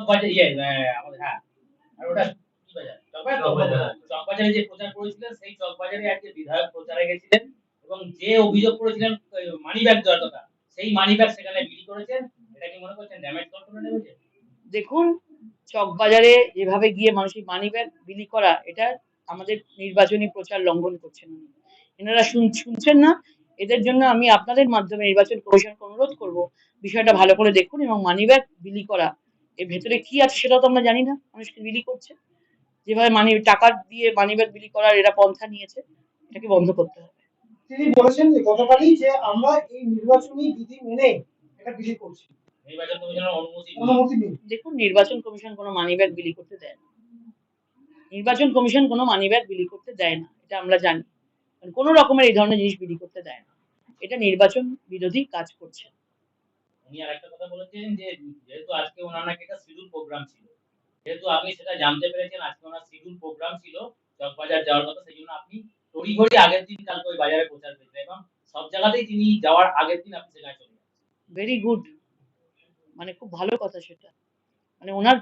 চকবাজার আমাদের হ্যাঁ আর ওটা কি বাজার চকবাজারে যে প্রচার করেছিলেন সেই চকবাজারে আজকে বিধায়ক প্রচারে গেছিলেন এবং যে অভিযোগ করেছিলেন মানি ব্যাগ দেওয়ার কথা সেই মানি ব্যাগ সেখানে বিলি করেছেন। এটা কি মনে করছেন ড্যামেজ কন্ট্রোলে নেমেছে? দেখুন, চকবাজারে যেভাবে গিয়ে মানুষের মানি ব্যাগ বিলি করা, এটা আমাদের নির্বাচনী প্রচার লঙ্ঘন করছেন উনি। এনারা শুনছেন না। এদের জন্য আমি আপনাদের মাধ্যমে নির্বাচন কমিশনকে অনুরোধ করব, বিষয়টা ভালো করে দেখুন এবং মানি ব্যাগ বিলি করা এর ভেতরে কি আছে সেটাও তো আমরা জানি না। মানুষকে বিলি করছে, যেভাবে টাকা দিয়ে মানি ব্যাগ বিলি করার এরা পন্থা নিয়েছে, এটাকে বন্ধ করতে হবে। তিনি বলেছেন যে গতকালই যে আমরা এই নির্বাচনী বিধি মেনে এটা বিলি করছি, নির্বাচন কমিশনের অনুমতি নেই। দেখুন, নির্বাচন কমিশন কোনো মানি ব্যাগ বিলি করতে দেয় না। নির্বাচন কমিশন কোনো মানি ব্যাগ বিলি করতে দেয় না, এটা আমরা জানি। কোনো রকমের এই ধরনের জিনিস বিলি করতে দেয় না। এটা নির্বাচন বিরোধী কাজ করছে। উনি আরেকটা কথা বলেছেন যে যেহেতু আজকে ওনার নাকি একটা শিডিউল প্রোগ্রাম ছিল, যেহেতু আপনি সেটা জানতে পেরেছেন আজকে ওনার শিডিউল প্রোগ্রাম ছিল চকবাজার যাওয়ার কথা, সেই জন্য আপনি তড়িঘড়ি আগের দিন কালকে ওই বাজারে প্রচার করেছেন এবং সব জায়গাতেই তিনি যাওয়ার আগের দিন আপনি সেখানে চলে যান। ভেরি গুড, মানে খুব ভালো কথা সেটা। মানে ওনার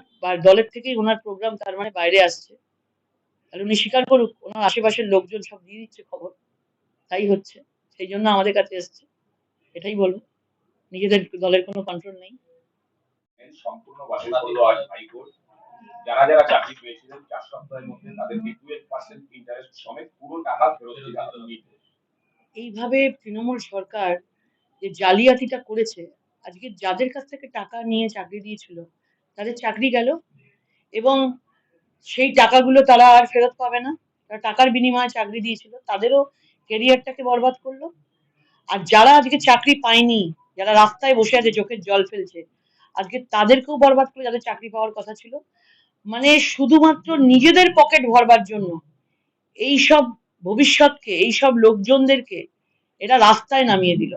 দলের থেকেই ওনার প্রোগ্রাম তার মানে বাইরে আসছে, তাহলে উনি স্বীকার করুক, ওনার আশেপাশের লোকজন সব দিয়ে দিচ্ছে খবর, তাই হচ্ছে, সেই জন্য আমাদের কাছে এসছে। এটাই বলবো, নিজেদের দলের কোনো কন্ট্রোল নেই। সম্পূর্ণ বাতিল করলো আজ হাইকোর্ট। যারা যারা চাকরি পেয়েছিলেন 4 সপ্তাহের মধ্যে তাদেরকে 2% ইন্টারেস্ট সমেত পুরো টাকা ফেরত দিতে হবে। এইভাবে তৃণমূল সরকার যে জালিয়াতিটা করেছে, আজকে যাদের কাছ থেকে টাকা নিয়ে চাকরি দিয়েছিল তাদের চাকরি গেল এবং সেই টাকাগুলো তারা আর ফেরত পাবে না। তারা টাকার বিনিময়ে চাকরি দিয়েছিল, তাদেরও ক্যারিয়ারটাকে বরবাদ করলো। আর যারা আজকে চাকরি পায়নি, যারা রাস্তায় বসে আছে চোখের জল ফেলছে, আজকে তাদেরকেও বরবাদ করে, যাদের চাকরি পাওয়ার কথা ছিল। মানে শুধুমাত্র নিজেদের পকেট ভরবার জন্য এইসব ভবিষ্যৎকে, এইসব লোকজনদেরকে এরা রাস্তায় নামিয়ে দিল।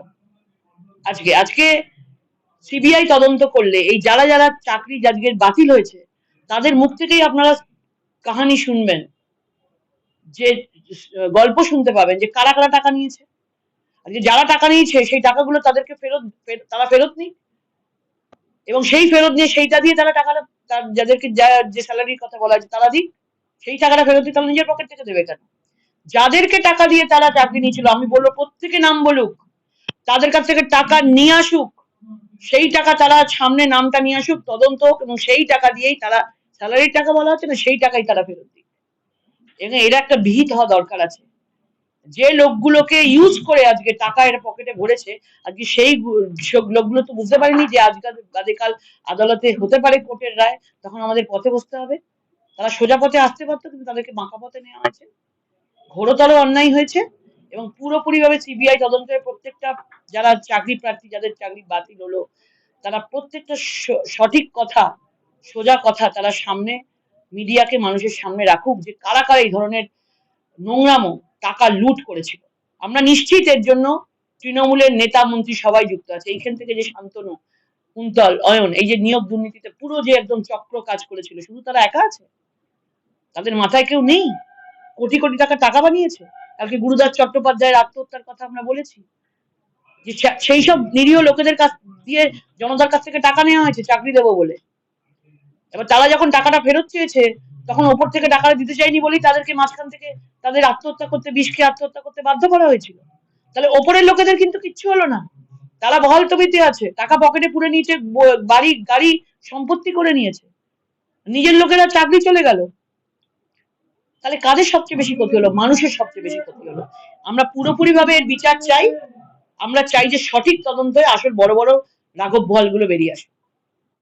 আজকে সিবিআই তদন্ত করলে এই যারা যারা চাকরি আজকে বাতিল হয়েছে তাদের মুখ থেকেই আপনারা কাহানি শুনবেন, যে গল্প শুনতে পাবেন যে কারা কারা টাকা নিয়েছে। আজকে যারা টাকা নিয়েছে সেই টাকাগুলো তাদেরকে তারা ফেরত নিক এবং সেই ফেরত নিয়ে সেইটা দিয়ে তারা টাকাটা যাদেরকে যে স্যালারির কথা বলা হয়েছে তারা দিক, সেই টাকাটা ফেরত দিয়ে তারা নিজের পকেট থেকে দেবে কেন? যাদেরকে টাকা দিয়ে তারা চাকরি নিয়েছিল, আমি বলবো প্রত্যেকে নাম বলুক, তাদের কাছ থেকে টাকা নিয়ে আসুক, সেই টাকা তারা সামনে নামটা নিয়ে আসুক, তদন্ত হোক এবং সেই টাকা দিয়েই তারা, স্যালারির টাকা বলা হচ্ছে না, সেই টাকাই তারা ফেরত দিক। এবং এর একটা বিহিত হওয়া দরকার আছে। যে লোকগুলোকে ইউজ করে আজকে টাকা এর পকেটে ভরেছে, আজকে সেই লোকগুলো তো বুঝতে পারেনি যে আজকাল আদালতে হতে পারে কোর্টের রায়, তখন আমাদের পথে বসতে হবে। তারা সোজা পথে আসতে পারতো, কিন্তু তাদেরকে বাঁকা পথে নেওয়া হয়েছে, ঘোরতর অন্যায় হয়েছে। এবং পুরোপুরিভাবে সিবিআই তদন্তের প্রত্যেকটা যারা চাকরি প্রার্থী, যাদের চাকরি বাতিল হলো, তারা প্রত্যেকটা সঠিক কথা, সোজা কথা তারা সামনে মিডিয়াকে মানুষের সামনে রাখুক, যে কারা কারা এই ধরনের নোংরামো টাকা লুট করেছিল। আমরা নিশ্চিত এর জন্য তৃণমূলের নেতা মন্ত্রী সবাই যুক্ত আছে। এইখান থেকে যে শান্তনু, কুন্তল, অয়ন, এই যে নিয়োগ দুর্নীতিতে পুরো যে একদম চক্র কাজ করেছিল, শুধু তারা একা আছে? তাদের মাথায় কেউ নেই? কোটি কোটি টাকা বানিয়েছে। কালকে গুরুদাস চট্টোপাধ্যায়ের আত্মহত্যার কথা আমরা বলেছি, যে সেই সব নিরীহ লোকেদের কাছ দিয়ে জনতার কাছ থেকে টাকা নেওয়া হয়েছে চাকরি দেবো বলে। এবার তারা যখন টাকাটা ফেরত চেয়েছে, তখন ওপর থেকে টাকাটা দিতে চাইনি বলেই তাদেরকে মাঝখান থেকে তাদের আত্মহত্যা করতে, বিষ খেয়ে আত্মহত্যা করতে বাধ্য করা হয়েছিল। তাহলে ওপরের লোকেদের কিন্তু কিচ্ছু হলো না, তারা বহাল তবিতে আছে, টাকা পকেটে পুরে নিয়েছে, বাড়ি গাড়ি সম্পত্তি করে নিয়েছে, নিজের লোকেরা চাকরি চলে গেল। তাহলে কাদের সবচেয়ে বেশি ক্ষতি হলো? মানুষের সবচেয়ে বেশি ক্ষতি হলো। আমরা পুরোপুরি ভাবে এর বিচার চাই। আমরা চাই যে সঠিক তদন্ত হয়ে আসল বড় বড় রাঘব বোয়ালগুলো বেরিয়ে আসে।